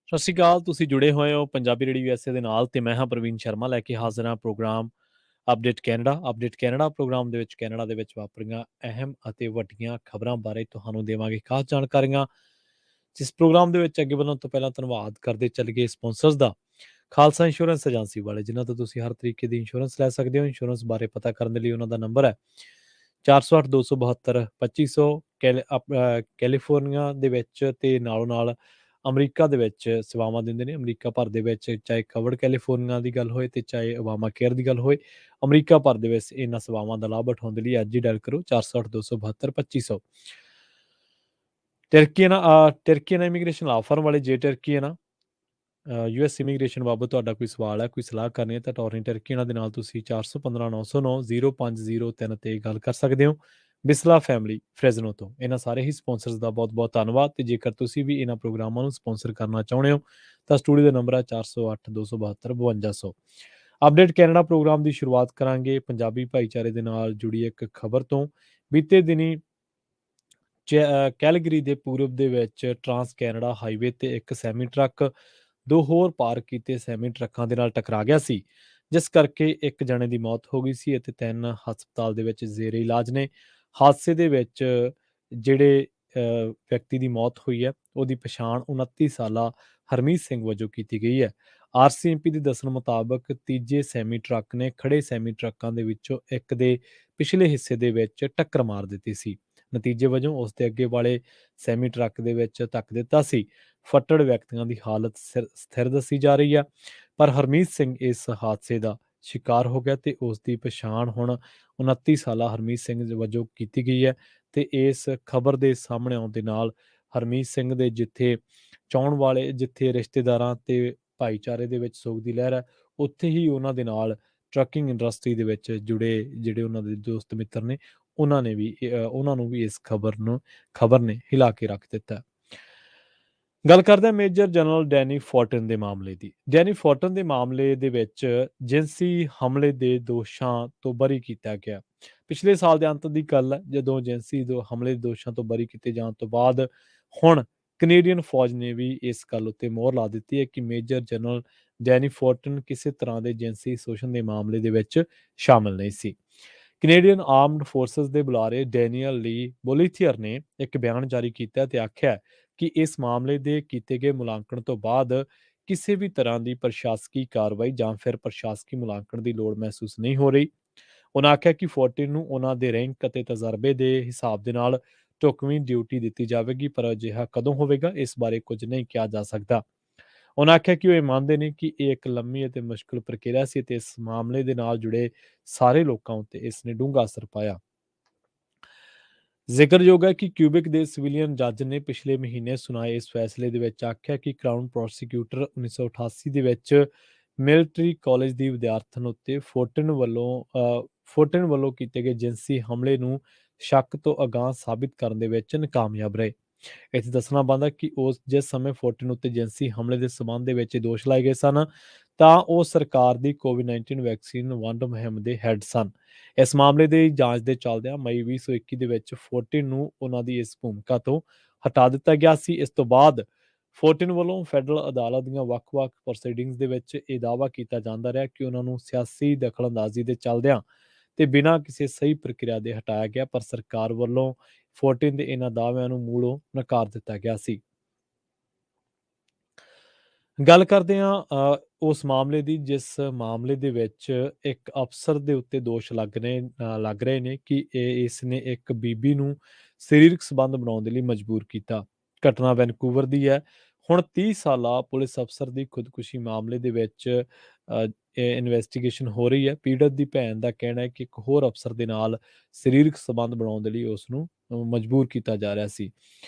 ਸਤਿ ਸ਼੍ਰੀ ਅਕਾਲ। ਤੁਸੀਂ ਜੁੜੇ ਹੋਏ ਹੋ ਪੰਜਾਬੀ ਰੇਡੀਓ USA ਦੇ ਨਾਲ ਤੇ ਮੈਂ ਹਾਂ ਪ੍ਰਵੀਨ ਸ਼ਰਮਾ ਲੈ ਕੇ ਹਾਜ਼ਰ ਹਾਂ program update Canada. Update Canada program ਦੇ ਵਿੱਚ ਕੈਨੇਡਾ ਦੇ ਵਿੱਚ ਵਾਪਰੀਆਂ ਅਹਿਮ ਅਤੇ ਵੱਡੀਆਂ ਖਬਰਾਂ ਬਾਰੇ ਤੁਹਾਨੂੰ ਦੇਵਾਂਗੇ ਖਾਸ ਜਾਣਕਾਰੀਆਂ। ਜਿਸ ਪ੍ਰੋਗਰਾਮ ਦੇ ਵਿੱਚ ਅੱਗੇ ਵਧਣ ਤੋਂ ਪਹਿਲਾਂ ਧੰਨਵਾਦ ਕਰਦੇ ਚੱਲੀਏ ਸਪਾਂਸਰਸ ਦਾ। ਖਾਲਸਾ ਇੰਸ਼ੋਰੈਂਸ ਏਜੰਸੀ ਵਾਲੇ ਜਿਨ੍ਹਾਂ ਤੋਂ ਤੁਸੀਂ ਹਰ ਤਰੀਕੇ ਦੀ ਇੰਸ਼ੋਰੈਂਸ ਲੈ ਸਕਦੇ ਹੋ। ਇੰਸ਼ੋਰੈਂਸ ਬਾਰੇ ਪਤਾ ਕਰਨ ਦੇ ਲਈ ਉਹਨਾਂ ਦਾ ਨੰਬਰ ਹੈ 408 272 2500 ਕੈਲੀਫੋਰਨੀਆ ਦੇ ਵਿੱਚ ਤੇ ਨਾਲੋਂ ਨਾਲ ਅਮਰੀਕਾ ਦੇ ਵਿੱਚ ਸੇਵਾਵਾਂ ਦਿੰਦੇ ਨੇ। ਅਮਰੀਕਾ ਭਰ ਦੇ ਵਿੱਚ ਚਾਹੇ ਕਵਰਡ ਕੈਲੀਫੋਰਨੀਆ ਦੀ ਗੱਲ ਹੋਏ ਤੇ ਚਾਹੇ ਓਬਾਮਾ ਕੇਅਰ ਦੀ ਗੱਲ ਹੋਏ, ਅਮਰੀਕਾ ਭਰ ਦੇ ਵਿੱਚ ਇਹਨਾਂ ਸੇਵਾਵਾਂ ਦਾ ਲਾਭ ਉਠਾਉਣ ਦੇ ਲਈ ਅੱਜ ਹੀ ਡਾਇਲ ਕਰੋ 408 272 2500। ਟਰਕੀ ਨਾ ਇਮੀਗ੍ਰੇਸ਼ਨ ਲਾ ਫਰਮ ਵਾਲੇ ਜੇ ਟਰਕੀ ਹੈ ਨਾ US ਇਮੀਗ੍ਰੇਸ਼ਨ ਬਾਬਤ ਤੁਹਾਡਾ ਕੋਈ ਸਵਾਲ ਹੈ, ਕੋਈ ਸਲਾਹ ਕਰਨੀ ਹੈ ਤਾਂ ਟੋਰਨੀ ਟਰਕੀ ਇਹਨਾਂ ਦੇ ਨਾਲ ਤੁਸੀਂ 415 909 0503 ਤੇ ਗੱਲ ਕਰ ਸਕਦੇ ਹੋ। ਬਿਸਲਾ ਫੈਮਿਲੀ ਫ੍ਰੈਜ਼ਨੋ ਤੋਂ ਇਹਨਾਂ ਸਾਰੇ ਹੀ ਸਪਾਂਸਰਸ ਦਾ ਬਹੁਤ ਬਹੁਤ ਧੰਨਵਾਦ। ਤੇ ਜੇਕਰ ਤੁਸੀਂ ਵੀ ਇਹਨਾਂ ਪ੍ਰੋਗਰਾਮਾਂ ਨੂੰ ਸਪਾਂਸਰ ਕਰਨਾ ਚਾਹੁੰਦੇ ਹੋ ਤਾਂ ਸਟੂਡੀਓ ਦਾ ਨੰਬਰ ਹੈ 408 272 5200। ਅਪਡੇਟ ਕੈਨੇਡਾ ਪ੍ਰੋਗਰਾਮ ਦੀ ਸ਼ੁਰੂਆਤ ਕਰਾਂਗੇ ਪੰਜਾਬੀ ਭਾਈਚਾਰੇ ਦੇ ਨਾਲ ਜੁੜੀ ਇੱਕ ਖਬਰ ਤੋਂ। ਬੀਤੇ ਦਿਨੀ ਕੈਲਗਰੀ ਦੇ ਪੂਰਬ ਦੇ ਵਿੱਚ ਟਰਾਂਸ ਕੈਨੇਡਾ ਹਾਈਵੇ ਤੇ ਇੱਕ ਸੈਮੀ ਟਰੱਕ ਦੋ ਹੋਰ ਪਾਰਕ ਕੀਤੇ ਸੈਮੀ ਟਰੱਕਾਂ ਦੇ ਨਾਲ ਟਕਰਾ ਗਿਆ ਸੀ, ਜਿਸ ਕਰਕੇ ਇੱਕ ਜਣੇ ਦੀ ਮੌਤ ਹੋ ਗਈ ਸੀ ਅਤੇ 3 ਹਸਪਤਾਲ ਦੇ ਵਿੱਚ ਜ਼ੇਰੇ ਇਲਾਜ ਨੇ। ਹਾਦਸੇ ਦੇ ਵਿੱਚ ਜਿਹੜੇ ਵਿਅਕਤੀ ਦੀ ਮੌਤ ਹੋਈ ਹੈ ਉਹਦੀ ਪਛਾਣ 29 ਸਾਲਾ ਹਰਮੀਤ ਸਿੰਘ ਵਜੋਂ ਕੀਤੀ ਗਈ ਹੈ। RCMP ਦੇ ਦੱਸਣ ਮੁਤਾਬਕ ਤੀਜੇ ਸੈਮੀ ਟਰੱਕ ਨੇ ਖੜੇ ਸੈਮੀ ਟਰੱਕਾਂ ਦੇ ਵਿੱਚੋਂ ਇੱਕ ਦੇ ਪਿਛਲੇ ਹਿੱਸੇ ਦੇ ਵਿੱਚ ਟੱਕਰ ਮਾਰ ਦਿੱਤੀ ਸੀ। ਨਤੀਜੇ ਵਜੋਂ ਉਸ ਦੇ ਅੱਗੇ ਵਾਲੇ ਸੈਮੀ ਟਰੱਕ ਦੇ ਵਿੱਚ ਧੱਕ ਦਿੱਤਾ ਸੀ। ਫੱਟੜ ਵਿਅਕਤੀਆਂ ਦੀ ਹਾਲਤ ਸਥਿਰ ਦੱਸੀ ਜਾ ਰਹੀ ਹੈ, ਪਰ ਹਰਮੀਤ ਸਿੰਘ ਇਸ ਹਾਦਸੇ ਦਾ ਸ਼ਿਕਾਰ ਹੋ ਗਿਆ ਤੇ ਉਸ ਦੀ ਪਛਾਣ ਹੁਣ 29 ਸਾਲਾ ਹਰਮੀਤ ਸਿੰਘ ਵਜੋਂ ਕੀਤੀ ਗਈ ਹੈ। ਤੇ ਇਸ ਖਬਰ ਦੇ ਸਾਹਮਣੇ ਆਉਣ ਦੇ ਨਾਲ ਹਰਮੀਤ ਸਿੰਘ ਦੇ ਜਿੱਥੇ ਰਿਸ਼ਤੇਦਾਰਾਂ ਤੇ ਭਾਈਚਾਰੇ ਦੇ ਵਿੱਚ ਸੋਗ ਦੀ ਲਹਿਰ ਹੈ, ਉੱਥੇ ਹੀ ਉਹਨਾਂ ਦੇ ਨਾਲ ਟਰੱਕਿੰਗ ਇੰਡਸਟਰੀ ਦੇ ਵਿੱਚ ਜੁੜੇ ਜਿਹੜੇ ਉਹਨਾਂ ਦੇ ਦੋਸਤ ਮਿੱਤਰ ਨੇ ਉਹਨਾਂ ਨੂੰ ਵੀ ਇਸ ਖਬਰ ਨੇ ਹਿਲਾ ਕੇ ਰੱਖ ਦਿੱਤਾ। ਗੱਲ ਕਰਦੇ ਹਾਂ ਮੇਜਰ ਜਨਰਲ ਡੈਨੀ ਫੋਰਟਨ ਦੇ ਮਾਮਲੇ ਦੀ। ਡੈਨੀ ਫੋਰਟਨ ਦੇ ਮਾਮਲੇ ਦੇ ਵਿੱਚ ਜਿਨਸੀ ਹਮਲੇ ਦੇ ਦੋਸ਼ਾਂ ਤੋਂ ਬਰੀ ਕੀਤਾ ਗਿਆ। ਪਿਛਲੇ ਸਾਲ ਦੇ ਅੰਤ ਦੀ ਗੱਲ ਹੈ ਜਦੋਂ ਜਿਨਸੀ ਹਮਲੇ ਦੇ ਦੋਸ਼ਾਂ ਤੋਂ ਬਰੀ ਕੀਤੇ ਜਾਣ ਤੋਂ ਬਾਅਦ ਹੁਣ ਕੈਨੇਡੀਅਨ ਫੌਜ ਨੇ ਵੀ ਇਸ ਗੱਲ ਉੱਤੇ ਮੋਹਰ ਲਾ ਦਿੱਤੀ ਹੈ ਕਿ ਮੇਜਰ ਜਨਰਲ ਡੈਨੀ ਫੋਰਟਨ ਕਿਸੇ ਤਰ੍ਹਾਂ ਦੇ ਜਿਨਸੀ ਸ਼ੋਸ਼ਣ ਦੇ ਮਾਮਲੇ ਦੇ ਵਿੱਚ ਸ਼ਾਮਲ ਨਹੀਂ ਸੀ। ਕੈਨੇਡੀਅਨ ਆਰਮਡ ਫੋਰਸਸ ਦੇ ਬੁਲਾਰੇ ਡੈਨੀਅਲ ਲੀ ਬੋਲੀਥੀਅਰ ਨੇ ਇੱਕ ਬਿਆਨ ਜਾਰੀ ਕੀਤਾ ਤੇ ਆਖਿਆ ਕਿ ਇਸ ਮਾਮਲੇ ਦੇ ਕੀਤੇ ਗਏ ਮੁਲਾਂਕਣ ਤੋਂ ਬਾਅਦ ਕਿਸੇ ਵੀ ਤਰ੍ਹਾਂ ਦੀ ਪ੍ਰਸ਼ਾਸਕੀ ਕਾਰਵਾਈ ਜਾਂ ਫਿਰ ਪ੍ਰਸ਼ਾਸਕੀ ਮੁਲਾਂਕਣ ਦੀ ਲੋੜ ਮਹਿਸੂਸ ਨਹੀਂ ਹੋ ਰਹੀ। ਉਹਨਾਂ ਆਖਿਆ ਕਿ ਫੋਰਟਿਨ ਨੂੰ ਉਹਨਾਂ ਦੇ ਰੈਂਕ ਅਤੇ ਤਜਰਬੇ ਦੇ ਹਿਸਾਬ ਦੇ ਨਾਲ ਢੁਕਵੀਂ ਡਿਊਟੀ ਦਿੱਤੀ ਜਾਵੇਗੀ, ਪਰ ਅਜਿਹਾ ਕਦੋਂ ਹੋਵੇਗਾ ਇਸ ਬਾਰੇ ਕੁਝ ਨਹੀਂ ਕਿਹਾ ਜਾ ਸਕਦਾ। ਉਹਨਾਂ ਆਖਿਆ ਕਿ ਉਹ ਇਹ ਮੰਨਦੇ ਨੇ ਕਿ ਇਹ ਇੱਕ ਲੰਮੀ ਅਤੇ ਮੁਸ਼ਕਲ ਪ੍ਰਕਿਰਿਆ ਸੀ ਤੇ ਇਸ ਮਾਮਲੇ ਦੇ ਨਾਲ ਜੁੜੇ ਸਾਰੇ ਲੋਕਾਂ ਉੱਤੇ ਇਸ ਨੇ ਡੂੰਘਾ ਅਸਰ ਪਾਇਆ। ਜ਼ਿਕਰਯੋਗ ਹੈ ਕਿ ਕਿਊਬਿਕ ਦੇ ਸਿਵਲੀਅਨ ਜੱਜ ਨੇ ਪਿਛਲੇ ਮਹੀਨੇ ਸੁਣਾਏ ਇਸ ਫੈਸਲੇ ਦੇ ਵਿੱਚ ਆਖਿਆ ਕਿ ਕਰਾਊਨ ਪ੍ਰੋਸੀਕਿਊਟਰ 1988 ਦੇ ਵਿੱਚ ਮਿਲਟਰੀ ਕਾਲਜ ਦੀ ਵਿਦਿਆਰਥਣ ਉੱਤੇ ਫੋਰਟਨ ਵੱਲੋਂ ਕੀਤੇ ਗਏ ਜਿਨਸੀ ਹਮਲੇ ਨੂੰ ਸ਼ੱਕ ਤੋਂ ਅਗਾਂਹ ਸਾਬਿਤ ਕਰਨ ਦੇ ਵਿੱਚ ਨਾਕਾਮਯਾਬ ਰਹੇ। ਇੱਥੇ ਦੱਸਣਾ ਬਣਦਾ ਕਿ ਜਿਸ ਸਮੇਂ ਫੋਰਟਨ ਉੱਤੇ ਜਿਨਸੀ ਹਮਲੇ ਦੇ ਸਬੰਧ ਦੇ ਵਿੱਚ ਦੋਸ਼ ਲਾਏ ਗਏ ਸਨ ਤਾਂ ਉਹ ਸਰਕਾਰ ਦੀ ਕੋਵਿਡ-19 ਵੈਕਸੀਨ ਵੰਡ ਮੁਹਿੰਮ ਦੇ ਹੈੱਡ ਸਨ। ਇਸ ਮਾਮਲੇ ਦੀ ਜਾਂਚ ਦੇ ਚੱਲਦਿਆਂ ਮਈ 2021 ਦੇ ਵਿੱਚ ਫੋਰਟਨ ਨੂੰ ਉਹਨਾਂ ਦੀ ਇਸ ਭੂਮਿਕਾ ਤੋਂ ਹਟਾ ਦਿੱਤਾ ਗਿਆ ਸੀ। ਇਸ ਤੋਂ ਬਾਅਦ ਫੋਰਟਨ ਵੱਲੋਂ ਫੈਡਰਲ ਅਦਾਲਤ ਦੀਆਂ ਵੱਖ-ਵੱਖ ਪ੍ਰੋਸੀਡਿੰਗਸ ਦੇ ਵਿੱਚ ਇਹ ਦਾਅਵਾ ਕੀਤਾ ਜਾਂਦਾ ਰਿਹਾ ਕਿ ਉਹਨਾਂ ਨੂੰ ਸਿਆਸੀ ਦਖਲਅੰਦਾਜ਼ੀ ਦੇ ਚੱਲਦਿਆਂ ਤੇ ਬਿਨਾਂ ਕਿਸੇ ਸਹੀ ਪ੍ਰਕਿਰਿਆ ਦੇ ਹਟਾਇਆ ਗਿਆ, ਪਰ ਸਰਕਾਰ ਵੱਲੋਂ ਫੋਰਟਨ ਦੇ ਇਹਨਾਂ ਦਾਅਵਿਆਂ ਨੂੰ ਮੂਲੋਂ ਨਕਾਰ ਦਿੱਤਾ ਗਿਆ ਸੀ। ਗੱਲ ਕਰਦੇ ਹਾਂ ਉਸ ਮਾਮਲੇ ਦੀ ਜਿਸ ਮਾਮਲੇ ਦੇ ਵਿੱਚ ਇੱਕ ਅਫਸਰ ਦੇ ਉੱਤੇ ਦੋਸ਼ ਲੱਗ ਰਹੇ ਨੇ ਕਿ ਇਸ ਨੇ ਇੱਕ ਬੀਬੀ ਨੂੰ ਸਰੀਰਕ ਸੰਬੰਧ ਬਣਾਉਣ ਦੇ ਲਈ ਮਜਬੂਰ ਕੀਤਾ। ਘਟਨਾ ਵੈਨਕੂਵਰ ਦੀ ਹੈ। ਹੁਣ 30 ਸਾਲਾ ਪੁਲਿਸ ਅਫਸਰ ਦੀ ਖੁਦਕੁਸ਼ੀ ਮਾਮਲੇ ਦੇ ਵਿੱਚ ਇਨਵੈਸਟੀਗੇਸ਼ਨ ਹੋ ਰਹੀ ਹੈ। ਪੀੜਤ ਦੀ ਭੈਣ ਦਾ ਕਹਿਣਾ ਹੈ ਕਿ ਇੱਕ ਹੋਰ ਅਫਸਰ ਦੇ ਨਾਲ ਸਰੀਰਕ ਸੰਬੰਧ ਬਣਾਉਣ ਦੇ ਲਈ ਉਸ ਨੂੰ ਮਜਬੂਰ ਕੀਤਾ ਜਾ ਰਿਹਾ ਸੀ।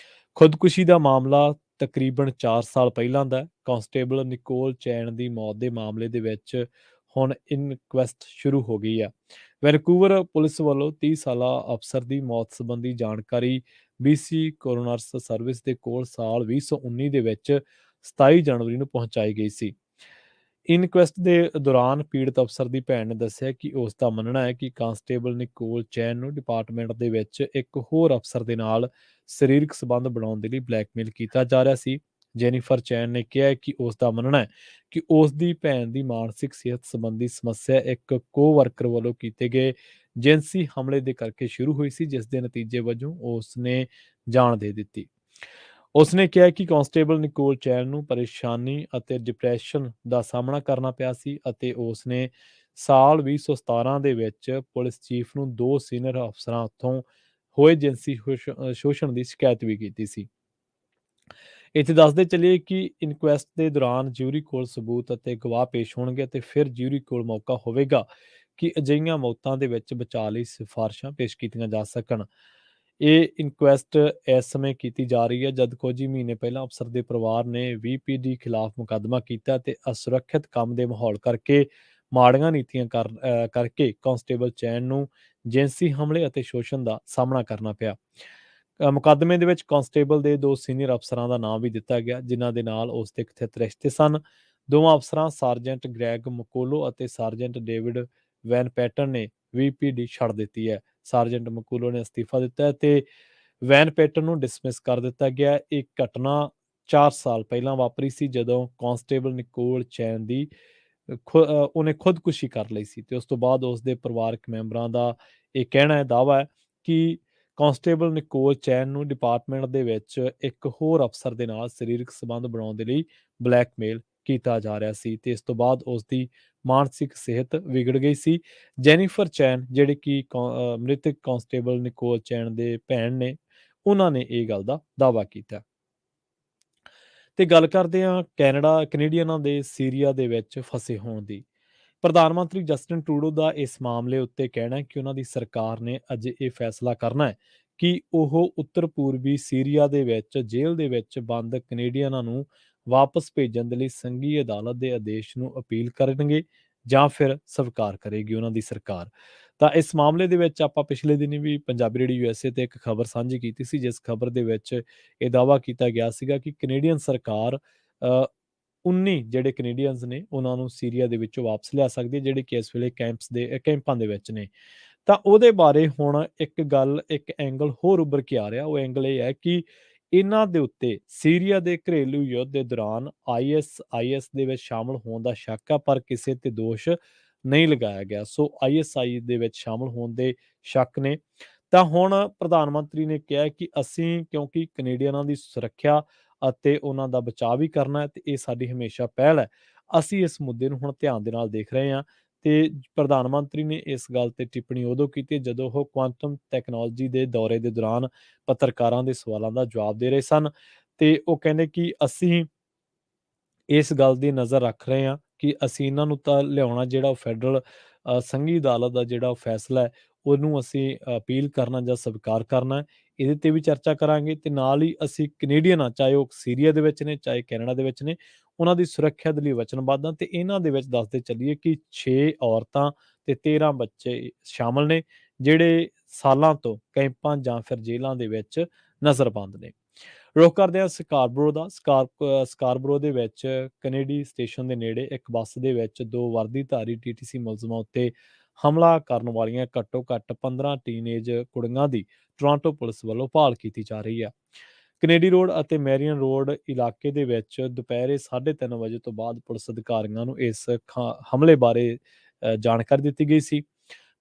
ਖੁਦਕੁਸ਼ੀ ਦਾ ਮਾਮਲਾ ਤਕਰੀਬਨ 4 ਸਾਲ ਪਹਿਲਾਂ ਦਾ। ਕਾਂਸਟੇਬਲ ਨਿਕੋਲ ਚੈਨ ਦੀ ਮੌਤ ਦੇ ਮਾਮਲੇ ਦੇ ਵਿੱਚ ਹੁਣ ਇਨਕੁਐਸਟ ਸ਼ੁਰੂ ਹੋ ਗਈ ਹੈ। ਵੈਨਕੂਵਰ ਪੁਲਿਸ ਵੱਲੋਂ 30 ਸਾਲਾ ਅਫਸਰ ਦੀ ਮੌਤ ਸੰਬੰਧੀ ਜਾਣਕਾਰੀ BC ਕੋਰੋਨਰਸ ਸਰਵਿਸ ਦੇ ਕੋਲ ਸਾਲ 2019 ਦੇ ਵਿੱਚ 27 ਜਨਵਰੀ ਨੂੰ ਪਹੁੰਚਾਈ ਗਈ ਸੀ। ਇਨਕੁਐਸਟ ਦੇ ਦੌਰਾਨ ਪੀੜਤ ਅਫਸਰ ਦੀ ਭੈਣ ਨੇ ਦੱਸਿਆ ਕਿ ਉਸ ਦਾ ਮੰਨਣਾ ਹੈ ਕਿ ਕਾਂਸਟੇਬਲ ਨਿਕੋਲ ਚੈਨ ਨੂੰ ਡਿਪਾਰਟਮੈਂਟ ਦੇ ਵਿੱਚ ਇੱਕ ਹੋਰ ਅਫਸਰ ਦੇ ਨਾਲ ਸਰੀਰਕ ਸੰਬੰਧ ਬਣਾਉਣ ਦੇ ਲਈ ਬਲੈਕਮੇਲ ਕੀਤਾ ਜਾ ਰਿਹਾ ਸੀ। ਜੈਨੀਫਰ ਚੈਨ ਨੇ ਕਿਹਾ ਕਿ ਉਸ ਦਾ ਮੰਨਣਾ ਹੈ ਕਿ ਉਸ ਦੀ ਭੈਣ ਦੀ ਮਾਨਸਿਕ ਸਿਹਤ ਸੰਬੰਧੀ ਸਮੱਸਿਆ ਇੱਕ ਕੋ-ਵਰਕਰ ਵੱਲੋਂ ਕੀਤੇ ਗਏ ਜਿਨਸੀ ਹਮਲੇ ਦੇ ਕਰਕੇ ਸ਼ੁਰੂ ਹੋਈ ਸੀ, ਜਿਸ ਦੇ ਨਤੀਜੇ ਵਜੋਂ ਉਸ ਨੇ ਜਾਨ ਦੇ ਦਿੱਤੀ। ਉਸਨੇ ਕਿਹਾ ਕਿ ਕਾਂਸਟੇਬਲ ਨਿਕੋਲ ਚੈਨ ਨੂੰ ਪਰੇਸ਼ਾਨੀ ਅਤੇ ਡਿਪਰੈਸ਼ਨ ਦਾ ਸਾਹਮਣਾ ਕਰਨਾ ਪਿਆ ਸੀ ਅਤੇ ਉਸਨੇ ਸਾਲ 2017 ਦੇ ਵਿੱਚ ਪੁਲਿਸ ਚੀਫ ਨੂੰ 2 ਸੀਨੀਅਰ ਅਫਸਰਾਂ ਉੱਥੋਂ ਹੋਏ ਜਿਨਸੀ ਸ਼ੋਸ਼ਣ ਦੀ ਸ਼ਿਕਾਇਤ ਵੀ ਕੀਤੀ ਸੀ। ਇੱਥੇ ਦੱਸਦੇ ਚੱਲੀਏ ਕਿ ਇਨਕੁਐਸਟ ਦੇ ਦੌਰਾਨ ਜਿਊਰੀ ਕੋਲ ਸਬੂਤ ਅਤੇ ਗਵਾਹ ਪੇਸ਼ ਹੋਣਗੇ ਅਤੇ ਫਿਰ ਜਿਊਰੀ ਕੋਲ ਮੌਕਾ ਹੋਵੇਗਾ ਕਿ ਅਜਿਹੀਆਂ ਮੌਤਾਂ ਦੇ ਵਿੱਚ ਬਚਾਅ ਲਈ ਸਿਫਾਰਸ਼ਾਂ ਪੇਸ਼ ਕੀਤੀਆਂ ਜਾ ਸਕਣ। ਇਹ ਇਨਕੁਐਸਟ ਇਸ ਸਮੇਂ ਕੀਤੀ ਜਾ ਰਹੀ ਹੈ ਜਦ ਕੁਝ ਹੀ ਮਹੀਨੇ ਪਹਿਲਾਂ ਅਫਸਰ ਦੇ ਪਰਿਵਾਰ ਨੇ ਵੀਪੀਡੀ ਖਿਲਾਫ ਮੁਕੱਦਮਾ ਕੀਤਾ ਤੇ ਅਸੁਰੱਖਿਅਤ ਕੰਮ ਦੇ ਮਾਹੌਲ ਕਰਕੇ ਮਾੜੀਆਂ ਨੀਤੀਆਂ ਕਰਕੇ ਕਾਂਸਟੇਬਲ ਚੈਨ ਨੂੰ ਜਿਨਸੀ ਹਮਲੇ ਅਤੇ ਸ਼ੋਸ਼ਣ ਦਾ ਸਾਹਮਣਾ ਕਰਨਾ ਪਿਆ। ਮੁਕੱਦਮੇ ਦੇ ਵਿੱਚ ਕਾਂਸਟੇਬਲ ਦੇ 2 ਸੀਨੀਅਰ ਅਫਸਰਾਂ ਦਾ ਨਾਮ ਵੀ ਦਿੱਤਾ ਗਿਆ ਜਿਨ੍ਹਾਂ ਦੇ ਨਾਲ ਉਸ ਦੇ ਕਥਿਤ ਰਿਸ਼ਤੇ ਸਨ। ਦੋਵਾਂ ਅਫਸਰਾਂ ਸਾਰਜੈਂਟ ਗ੍ਰੈਗ ਮਕੋਲੋ ਅਤੇ ਸਾਰਜੈਂਟ ਡੇਵਿਡ ਵੈਨ ਪੈਟਨ ਨੇ ਵੀਪੀਡੀ ਛੱਡ ਦਿੱਤੀ ਹੈ। ਸਾਰਜੈਂਟ ਮਕੂਲੋ ਨੇ ਅਸਤੀਫਾ ਦਿੱਤਾ ਹੈ ਤੇ ਵੈਨ ਪੈਟਨ ਨੂੰ ਡਿਸਮਿਸ ਕਰ ਦਿੱਤਾ ਗਿਆ। ਇਹ ਘਟਨਾ 4 ਸਾਲ ਪਹਿਲਾਂ ਵਾਪਰੀ ਸੀ ਜਦੋਂ ਕਾਂਸਟੇਬਲ ਨਿਕੋਲ ਚੈਨ ਦੀ ਉਹਨੇ ਖੁਦਕੁਸ਼ੀ ਕਰ ਲਈ ਸੀ ਤੇ ਉਸ ਤੋਂ ਬਾਅਦ ਉਸ ਦੇ ਪਰਿਵਾਰਕ ਮੈਂਬਰਾਂ ਦਾ ਇਹ ਕਹਿਣਾ ਹੈ, ਦਾਅਵਾ ਹੈ ਕਿ ਕਾਂਸਟੇਬਲ ਨਿਕੋਲ ਚੈਨ ਨੂੰ ਡਿਪਾਰਟਮੈਂਟ ਦੇ ਵਿੱਚ ਇੱਕ ਹੋਰ ਅਫਸਰ ਦੇ ਨਾਲ ਸਰੀਰਕ ਸੰਬੰਧ ਬਣਾਉਣ ਦੇ ਲਈ ਬਲੈਕਮੇਲ ਕੀਤਾ ਜਾ ਰਿਹਾ ਸੀ ਤੇ ਇਸ ਤੋਂ ਬਾਅਦ ਉਸ ਦੀ ਮਾਨਸਿਕ ਸਿਹਤ ਵਿਗੜ ਗਈ ਸੀ। ਜੈਨੀਫਰ ਚੈਨ ਜਿਹੜੇ ਕਿ ਮ੍ਰਿਤਕ ਕਾਂਸਟੇਬਲ ਨਿਕੋਲ ਚੈਨ ਦੇ ਭੈਣ ਨੇ, ਉਹਨਾਂ ਨੇ ਇਹ ਗੱਲ ਦਾ ਦਾਅਵਾ ਕੀਤਾ। ਤੇ ਗੱਲ ਕਰਦੇ ਹਾਂ ਕੈਨੇਡੀਅਨਾਂ ਦੇ ਸੀਰੀਆ ਦੇ ਵਿੱਚ ਫਸੇ ਹੋਣ ਦੀ। ਪ੍ਰਧਾਨ ਮੰਤਰੀ ਜਸਟਿਨ ਟਰੂਡੋ ਦਾ ਇਸ ਮਾਮਲੇ ਉੱਤੇ ਕਹਿਣਾ ਹੈ ਕਿ ਉਹਨਾਂ ਦੀ ਸਰਕਾਰ ਨੇ ਅਜੇ ਇਹ ਫੈਸਲਾ ਕਰਨਾ ਹੈ ਕਿ ਉਹ ਉੱਤਰ ਪੂਰਬੀ ਸੀਰੀਆ ਦੇ ਵਿੱਚ ਜੇਲ੍ਹ ਦੇ ਵਿੱਚ ਬੰਦ ਕੈਨੇਡੀਅਨਾਂ ਨੂੰ ਵਾਪਸ ਭੇਜਣ ਦੇ ਲਈ ਸੰਘੀ ਅਦਾਲਤ ਦੇ ਆਦੇਸ਼ ਨੂੰ ਅਪੀਲ ਕਰਨਗੇ ਜਾਂ ਫਿਰ ਸਵੀਕਾਰ ਕਰੇਗੀ ਉਹਨਾਂ ਦੀ ਸਰਕਾਰ। ਤਾਂ ਇਸ ਮਾਮਲੇ ਦੇ ਵਿੱਚ ਆਪਾਂ ਪਿਛਲੇ ਦਿਨੀ ਵੀ ਪੰਜਾਬੀ ਰੇਡੀਓ ਯੂਐਸਏ ਤੇ ਇੱਕ ਖਬਰ ਸਾਂਝੀ ਕੀਤੀ ਸੀ ਜਿਸ ਖਬਰ ਦੇ ਵਿੱਚ ਇਹ ਦਾਅਵਾ ਕੀਤਾ ਗਿਆ ਸੀਗਾ ਕਿ ਕੈਨੇਡੀਅਨ ਸਰਕਾਰ 19 ਜਿਹੜੇ ਕੈਨੇਡੀਅਨਸ ਨੇ ਉਹਨਾਂ ਨੂੰ ਸੀਰੀਆ ਦੇ ਵਿੱਚੋਂ ਵਾਪਸ ਲਿਆ ਸਕਦੀ ਹੈ ਜਿਹੜੇ ਕਿ ਇਸ ਵੇਲੇ ਕੈਂਪਾਂ ਦੇ ਵਿੱਚ ਨੇ। ਤਾਂ ਉਹਦੇ ਬਾਰੇ ਹੁਣ ਇੱਕ ਐਂਗਲ ਹੋਰ ਉੱਭਰ ਕੇ ਆ ਰਿਹਾ। ਉਹ ਐਂਗਲ ਇਹ ਹੈ ਕਿ ਇਹਨਾਂ ਦੇ ਉੱਤੇ ਸੀਰੀਆ ਦੇ ਘਰੇਲੂ ਯੁੱਧ ਦੇ ਦੌਰਾਨ ਆਈਐਸ ਦੇ ਵਿੱਚ ਸ਼ਾਮਲ ਹੋਣ ਦਾ ਸ਼ੱਕ ਆ ਪਰ ਕਿਸੇ ਤੇ ਦੋਸ਼ ਨਹੀਂ ਲਗਾਇਆ ਗਿਆ। ਸੋ ਆਈਐਸਆਈ ਦੇ ਵਿੱਚ ਸ਼ਾਮਲ ਹੋਣ ਦੇ ਸ਼ੱਕ ਨੇ। ਤਾਂ ਹੁਣ ਪ੍ਰਧਾਨ ਮੰਤਰੀ ਨੇ ਕਿਹਾ ਕਿ ਅਸੀਂ ਕਿਉਂਕਿ ਕੈਨੇਡੀਅਨਾਂ ਦੀ ਸੁਰੱਖਿਆ ਅਤੇ ਉਹਨਾਂ ਦਾ ਬਚਾਅ ਵੀ ਕਰਨਾ ਹੈ ਤੇ ਇਹ ਸਾਡੀ ਹਮੇਸ਼ਾ ਪਹਿਲ ਹੈ। ਅਸੀਂ ਇਸ ਮੁੱਦੇ ਨੂੰ ਹੁਣ ਧਿਆਨ ਦੇ ਨਾਲ ਦੇਖ ਰਹੇ ਹਾਂ ਤੇ ਪ੍ਰਧਾਨ ਮੰਤਰੀ ਨੇ ਇਸ ਗੱਲ ਤੇ ਟਿੱਪਣੀ ਉਦੋਂ ਕੀਤੀ ਜਦੋਂ ਉਹ ਕੁਆਂਟਮ ਟੈਕਨੋਲੋਜੀ ਦੇ ਦੌਰੇ ਦੇ ਦੌਰਾਨ ਪੱਤਰਕਾਰਾਂ ਦੇ ਸਵਾਲਾਂ ਦਾ ਜਵਾਬ ਦੇ ਰਹੇ ਸਨ ਤੇ ਉਹ ਕਹਿੰਦੇ ਕਿ ਅਸੀਂ ਇਸ ਗੱਲ ਦੀ ਨਜ਼ਰ ਰੱਖ ਰਹੇ ਹਾਂ ਕਿ ਅਸੀਂ ਇਹਨਾਂ ਨੂੰ ਤਾਂ ਲਿਆਉਣਾ ਜਿਹੜਾ ਫੈਡਰਲ ਸੰਘੀ ਅਦਾਲਤ ਦਾ ਜਿਹੜਾ ਫੈਸਲਾ ਹੈ ਉਹਨੂੰ ਅਸੀਂ ਅਪੀਲ ਕਰਨਾ ਜਾਂ ਸਵੀਕਾਰ ਕਰਨਾ ਇਹਦੇ ਤੇ ਵੀ ਚਰਚਾ ਕਰਾਂਗੇ ਤੇ ਨਾਲ ਹੀ ਅਸੀਂ ਕੈਨੇਡੀਅਨ ਆ ਚਾਹੇ ਉਹ ਸੀਰੀਆ ਦੇ ਵਿੱਚ ਨੇ ਚਾਹੇ ਕੈਨੇਡਾ ਦੇ ਵਿੱਚ ਨੇ ਉਹਨਾਂ ਦੀ ਸੁਰੱਖਿਆ ਦੇ ਲਈ ਵਚਨਬੱਧ ਹਾਂ ਤੇ ਇਹਨਾਂ ਦੇ ਵਿੱਚ ਦੱਸਦੇ ਚੱਲੀਏ ਕਿ 6 ਔਰਤਾਂ ਤੇ 13 ਬੱਚੇ ਸ਼ਾਮਲ ਨੇ ਜਿਹੜੇ ਸਾਲਾਂ ਤੋਂ ਕੈਂਪਾਂ ਜਾਂ ਫਿਰ ਜੇਲ੍ਹਾਂ ਦੇ ਵਿੱਚ ਨਜ਼ਰਬੰਦ ਨੇ। ਰੁੱਖ ਕਰਦੇ ਹਾਂ ਸਕਾਰਬਰੋ ਦਾ। ਸਕਾਰਬਰੋ ਦੇ ਵਿੱਚ ਕੈਨੇਡੀ ਸਟੇਸ਼ਨ ਦੇ ਨੇੜੇ ਇੱਕ ਬੱਸ ਦੇ ਵਿੱਚ 2 ਵਰਦੀਧਾਰੀ ਟੀਟੀਸੀ ਮੁਲਜ਼ਮਾਂ ਉੱਤੇ ਹਮਲਾ ਕਰਨ ਵਾਲੀਆਂ ਘੱਟੋ ਘੱਟ 15 ਟੀਨੇਜ ਕੁੜੀਆਂ ਦੀ ਟੋਰਾਂਟੋ ਪੁਲਿਸ ਵੱਲੋਂ ਭਾਲ ਕੀਤੀ ਜਾ ਰਹੀ ਹੈ। ਕੈਨੇਡੀ ਰੋਡ ਅਤੇ ਮੈਰੀਅਨ ਰੋਡ ਇਲਾਕੇ ਦੇ ਵਿੱਚ ਦੁਪਹਿਰੇ 3:30 ਵਜੇ ਤੋਂ ਬਾਅਦ ਪੁਲਿਸ ਅਧਿਕਾਰੀਆਂ ਨੂੰ ਇਸ ਹਮਲੇ ਬਾਰੇ ਜਾਣਕਾਰੀ ਦਿੱਤੀ ਗਈ ਸੀ।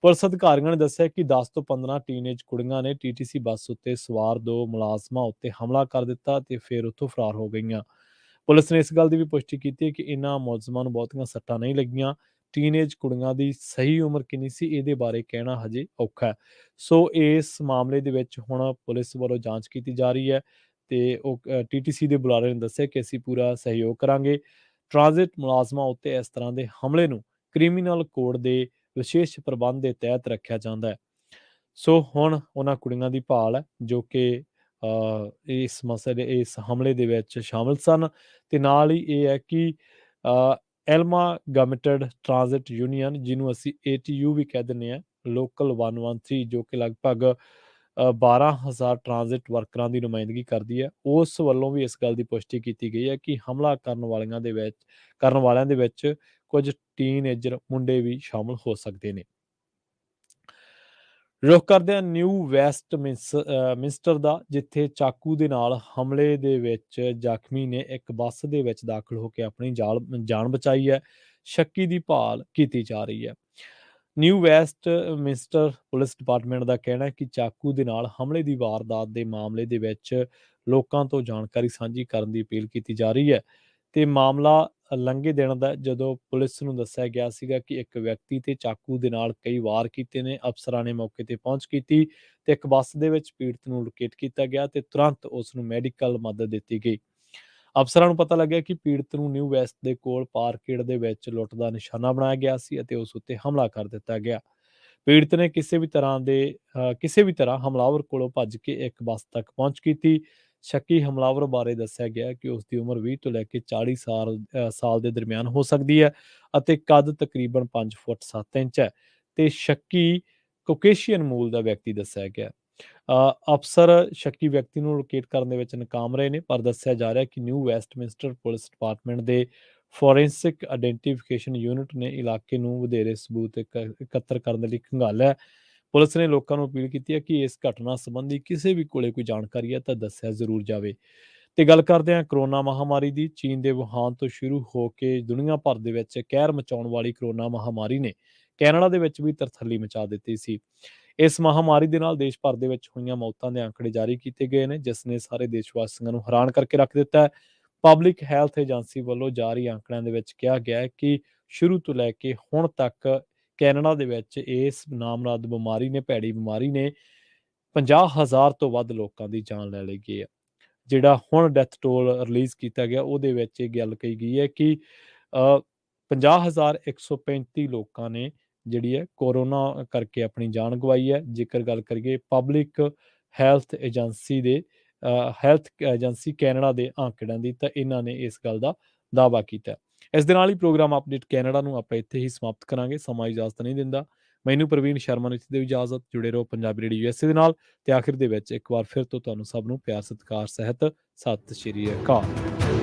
ਪੁਲਿਸ ਅਧਿਕਾਰੀਆਂ ਨੇ ਦੱਸਿਆ ਕਿ 10 ਤੋਂ 15 ਟੀਨੇਜ ਕੁੜੀਆਂ ਨੇ ਟੀਟੀਸੀ ਬੱਸ ਉੱਤੇ ਸਵਾਰ 2 ਮੁਲਾਜ਼ਮਾਂ ਉੱਤੇ ਹਮਲਾ ਕਰ ਦਿੱਤਾ ਤੇ ਫਿਰ ਉੱਥੋਂ ਫਰਾਰ ਹੋ ਗਈਆਂ। ਪੁਲਿਸ ਨੇ ਇਸ ਗੱਲ ਦੀ ਵੀ ਪੁਸ਼ਟੀ ਕੀਤੀ ਹੈ ਕਿ ਇਹਨਾਂ ਮੁਲਜ਼ਮਾਂ ਨੂੰ ਬਹੁਤੀਆਂ ਸੱਟਾਂ ਨਹੀਂ ਲੱਗੀਆਂ। ਟੀਨੇਜ ਕੁੜੀਆਂ ਦੀ ਸਹੀ ਉਮਰ ਕਿੰਨੀ ਸੀ ਇਹਦੇ ਬਾਰੇ ਕਹਿਣਾ ਹਜੇ ਔਖਾ ਹੈ। ਸੋ ਇਸ ਮਾਮਲੇ ਦੇ ਵਿੱਚ ਹੁਣ ਪੁਲਿਸ ਵੱਲੋਂ ਜਾਂਚ ਕੀਤੀ ਜਾ ਰਹੀ ਹੈ ਤੇ ਉਹ ਟੀਟੀਸੀ ਦੇ ਬੁਲਾਰੇ ਨੇ ਦੱਸਿਆ ਕਿ ਅਸੀਂ ਪੂਰਾ ਸਹਿਯੋਗ ਕਰਾਂਗੇ। ਟ੍ਰਾਂਜ਼ਿਟ ਮੁਲਾਜ਼ਮਾਂ ਉੱਤੇ ਇਸ ਤਰ੍ਹਾਂ ਦੇ ਹਮਲੇ ਨੂੰ ਕ੍ਰਿਮੀਨਲ ਕੋਡ ਦੇ ਵਿਸ਼ੇਸ਼ ਪ੍ਰਬੰਧ ਦੇ ਤਹਿਤ ਰੱਖਿਆ ਜਾਂਦਾ ਹੈ। ਸੋ ਹੁਣ ਉਹਨਾਂ ਕੁੜੀਆਂ ਦੀ ਭਾਲ ਹੈ ਜੋ ਕਿ ਇਸ ਹਮਲੇ ਦੇ ਵਿੱਚ ਸ਼ਾਮਲ ਸਨ ਤੇ ਨਾਲ ਹੀ ਇਹ ਹੈ ਕਿ ਐਲਮਾ ਗਮਿਟਡ ਟ੍ਰਾਂਜ਼ਿਟ ਯੂਨੀਅਨ ਜਿਹਨੂੰ ਅਸੀਂ ATU ਵੀ ਕਹਿ ਦਿੰਦੇ ਹਾਂ ਲੋਕਲ 113 ਜੋ ਕਿ ਲਗਭਗ 12,000 ਟ੍ਰਾਂਜ਼ਿਟ ਵਰਕਰਾਂ ਦੀ ਨੁਮਾਇੰਦਗੀ ਕਰਦੀ ਹੈ ਉਸ ਵੱਲੋਂ ਵੀ ਇਸ ਗੱਲ ਦੀ ਪੁਸ਼ਟੀ ਕੀਤੀ ਗਈ ਹੈ ਕਿ ਹਮਲਾ ਕਰਨ ਵਾਲਿਆਂ ਦੇ ਵਿੱਚ ਕੁਝ ਟੀਨਏਜਰ ਮੁੰਡੇ ਵੀ ਸ਼ਾਮਲ ਹੋ ਸਕਦੇ ਨੇ। ਰੁੱਖ ਕਰਦੇ ਹਾਂ ਨਿਊ ਮਿੰਸਟਰ ਦਾ, ਜਿੱਥੇ ਚਾਕੂ ਦੇ ਨਾਲ ਹਮਲੇ ਦੇ ਵਿੱਚ ਜ਼ਖਮੀ ਨੇ ਇੱਕ ਬੱਸ ਦੇ ਵਿੱਚ ਦਾਖਲ ਹੋ ਕੇ ਆਪਣੀ ਜਾਨ ਬਚਾਈ ਹੈ। ਸ਼ੱਕੀ ਦੀ ਭਾਲ ਕੀਤੀ ਜਾ ਰਹੀ ਹੈ। ਨਿਊ ਮਿੰਸਟਰ ਪੁਲਿਸ ਡਿਪਾਰਟਮੈਂਟ ਦਾ ਕਹਿਣਾ ਹੈ ਕਿ ਚਾਕੂ ਦੇ ਨਾਲ ਹਮਲੇ ਦੀ ਵਾਰਦਾਤ ਦੇ ਮਾਮਲੇ ਦੇ ਵਿੱਚ ਲੋਕਾਂ ਤੋਂ ਜਾਣਕਾਰੀ ਸਾਂਝੀ ਕਰਨ ਦੀ ਅਪੀਲ ਕੀਤੀ ਜਾ ਰਹੀ ਹੈ। ਤੇ ਮਾਮਲਾ ਲੰਘੇ ਦਿਨ ਦਾ, ਜਦੋਂ ਪੁਲਿਸ ਨੂੰ ਦੱਸਿਆ ਗਿਆ ਸੀਗਾ ਕਿ ਇੱਕ ਵਿਅਕਤੀ ਤੇ ਚਾਕੂ ਦੇ ਨਾਲ ਕਈ ਵਾਰ ਕੀਤੇ ਨੇ। ਅਫਸਰਾਂ ਨੇ ਮੌਕੇ ਤੇ ਪਹੁੰਚ ਕੀਤੀ ਤੇ ਇੱਕ ਬੱਸ ਦੇ ਵਿੱਚ ਪੀੜਤ ਨੂੰ ਲੋਕੇਟ ਕੀਤਾ ਗਿਆ ਤੇ ਤੁਰੰਤ ਉਸ ਨੂੰ ਮੈਡੀਕਲ ਮਦਦ ਦਿੱਤੀ ਗਈ। ਅਫਸਰਾਂ ਨੂੰ ਪਤਾ ਲੱਗਿਆ ਕਿ ਪੀੜਤ ਨੂੰ ਨਿਊ ਵੈਸਟ ਦੇ ਕੋਲ ਪਾਰਕੇਡ ਦੇ ਵਿੱਚ ਲੁੱਟ ਦਾ ਨਿਸ਼ਾਨਾ ਬਣਾਇਆ ਗਿਆ ਸੀ ਅਤੇ ਉਸ ਉੱਤੇ ਹਮਲਾ ਕਰ ਦਿੱਤਾ ਗਿਆ। ਪੀੜਤ ਨੇ ਕਿਸੇ ਵੀ ਤਰ੍ਹਾਂ ਹਮਲਾਵਰ ਕੋਲੋਂ ਭੱਜ ਕੇ ਇੱਕ ਬੱਸ ਤੱਕ ਪਹੁੰਚ ਕੀਤੀ। ਸ਼ੱਕੀ ਹਮਲਾਵਰ ਬਾਰੇ ਦੱਸਿਆ ਗਿਆ ਕਿ ਉਸ ਦੀ ਉਮਰ 20 ਤੋਂ ਲੈ ਕੇ 40 ਸਾਲ ਦੇ ਦਰਮਿਆਨ ਹੋ ਸਕਦੀ ਹੈ ਅਤੇ ਕੱਦ ਤਕਰੀਬਨ 5 ਫੁੱਟ 7 ਇੰਚ ਹੈ ਤੇ ਸ਼ੱਕੀ ਕੋਕੇਸ਼ੀਅਨ ਮੂਲ ਦਾ ਵਿਅਕਤੀ ਦੱਸਿਆ ਗਿਆ। ਅਫਸਰ ਸ਼ੱਕੀ ਵਿਅਕਤੀ ਨੂੰ ਲੋਕੇਟ ਕਰਨ ਦੇ ਵਿੱਚ ਨਾਕਾਮ ਰਹੇ ਨੇ, ਪਰ ਦੱਸਿਆ ਜਾ ਰਿਹਾ ਕਿ ਨਿਊ ਵੈਸਟਮਿੰਸਟਰ ਪੁਲਿਸ ਡਿਪਾਰਟਮੈਂਟ ਦੇ ਫੋਰੈਂਸਿਕ ਆਇਡੈਂਟੀਫਿਕੇਸ਼ਨ ਯੂਨਿਟ ਨੇ ਇਲਾਕੇ ਨੂੰ ਵਧੇਰੇ ਸਬੂਤ ਇਕੱਤਰ ਕਰਨ ਦੇ ਲਈ ਖੰਗਾਲਿਆ। ਪੁਲਿਸ ਨੇ ਲੋਕਾਂ ਨੂੰ ਅਪੀਲ ਕੀਤੀ ਹੈ ਕਿ ਇਸ ਘਟਨਾ ਸੰਬੰਧੀ ਕਿਸੇ ਵੀ ਕੋਲੇ ਕੋਈ ਜਾਣਕਾਰੀ ਹੈ ਤਾਂ ਦੱਸਿਆ ਜ਼ਰੂਰ ਜਾਵੇ। ਤੇ ਗੱਲ ਕਰਦੇ ਹਾਂ ਕਰੋਨਾ ਮਹਾਮਾਰੀ ਦੀ। ਚੀਨ ਦੇ ਵੁਹਾਨ ਤੋਂ ਸ਼ੁਰੂ ਹੋ ਕੇ ਦੁਨੀਆ ਭਰ ਦੇ ਵਿੱਚ ਕਹਿਰ ਮਚਾਉਣ ਵਾਲੀ ਕਰੋਨਾ ਮਹਾਮਾਰੀ ਨੇ ਕੈਨੇਡਾ ਦੇ ਵਿੱਚ ਵੀ ਤਰਥੱਲੀ ਮਚਾ ਦਿੱਤੀ ਸੀ। ਇਸ ਮਹਾਮਾਰੀ ਦੇ ਨਾਲ ਦੇਸ਼ ਭਰ ਦੇ ਵਿੱਚ ਹੋਈਆਂ ਮੌਤਾਂ ਦੇ ਅੰਕੜੇ ਜਾਰੀ ਕੀਤੇ ਗਏ ਨੇ, ਜਿਸ ਨੇ ਸਾਰੇ ਦੇਸ਼ ਵਾਸੀਆਂ ਨੂੰ ਹੈਰਾਨ ਕਰਕੇ ਰੱਖ ਦਿੱਤਾ ਹੈ। ਪਬਲਿਕ ਹੈਲਥ ਏਜੰਸੀ ਵੱਲੋਂ ਜਾਰੀ ਅੰਕੜਿਆਂ ਦੇ ਵਿੱਚ ਕਿਹਾ ਗਿਆ ਹੈ ਕਿ ਸ਼ੁਰੂ ਤੋਂ ਲੈ ਕੇ ਹੁਣ ਤੱਕ ਕੈਨੇਡਾ ਦੇ ਵਿੱਚ ਇਸ ਨਾਮਰਾਦ ਭੈੜੀ ਬਿਮਾਰੀ ਨੇ 50,000 ਤੋਂ ਵੱਧ ਲੋਕਾਂ ਦੀ ਜਾਨ ਲੈ ਲਈ ਹੈ। ਜਿਹੜਾ ਹੁਣ ਡੈਥ ਟੋਲ ਰਿਲੀਜ਼ ਕੀਤਾ ਗਿਆ ਉਹਦੇ ਵਿੱਚ ਇਹ ਗੱਲ ਕਹੀ ਗਈ ਹੈ ਕਿ 50,135 ਲੋਕਾਂ ਨੇ ਜਿਹੜੀ ਹੈ ਕੋਰੋਨਾ ਕਰਕੇ ਆਪਣੀ ਜਾਨ ਗਵਾਈ ਹੈ। ਜੇਕਰ ਗੱਲ ਕਰੀਏ ਪਬਲਿਕ ਹੈਲਥ ਏਜੰਸੀ ਕੈਨੇਡਾ ਦੇ ਅੰਕੜਿਆਂ ਦੀ, ਤਾਂ ਇਹਨਾਂ ਨੇ ਇਸ ਗੱਲ ਦਾ ਦਾਅਵਾ ਕੀਤਾ। ਇਸ ਦੇ ਨਾਲ ਹੀ ਪ੍ਰੋਗਰਾਮ ਅਪਡੇਟ ਕੈਨੇਡਾ ਨੂੰ ਆਪਾਂ ਇੱਥੇ ਹੀ ਸਮਾਪਤ ਕਰਾਂਗੇ। ਸਮਾਂ ਇਜਾਜ਼ਤ ਨਹੀਂ ਦਿੰਦਾ। ਮੈਨੂੰ ਪ੍ਰਵੀਨ ਸ਼ਰਮਾ ਨੂੰ ਇੱਥੇ ਦੇ ਇਜਾਜ਼ਤ। ਜੁੜੇ ਰਹੋ ਪੰਜਾਬੀ ਰੇਡੀਓ USA ਦੇ ਨਾਲ। ਤੇ ਆਖਿਰ ਦੇ ਵਿੱਚ ਇੱਕ ਵਾਰ ਫਿਰ ਤੋਂ ਤੁਹਾਨੂੰ ਸਭ ਨੂੰ ਪਿਆਰ ਸਤਿਕਾਰ ਸਹਿਤ ਸਤਿ ਸ਼੍ਰੀ ਅਕਾਲ।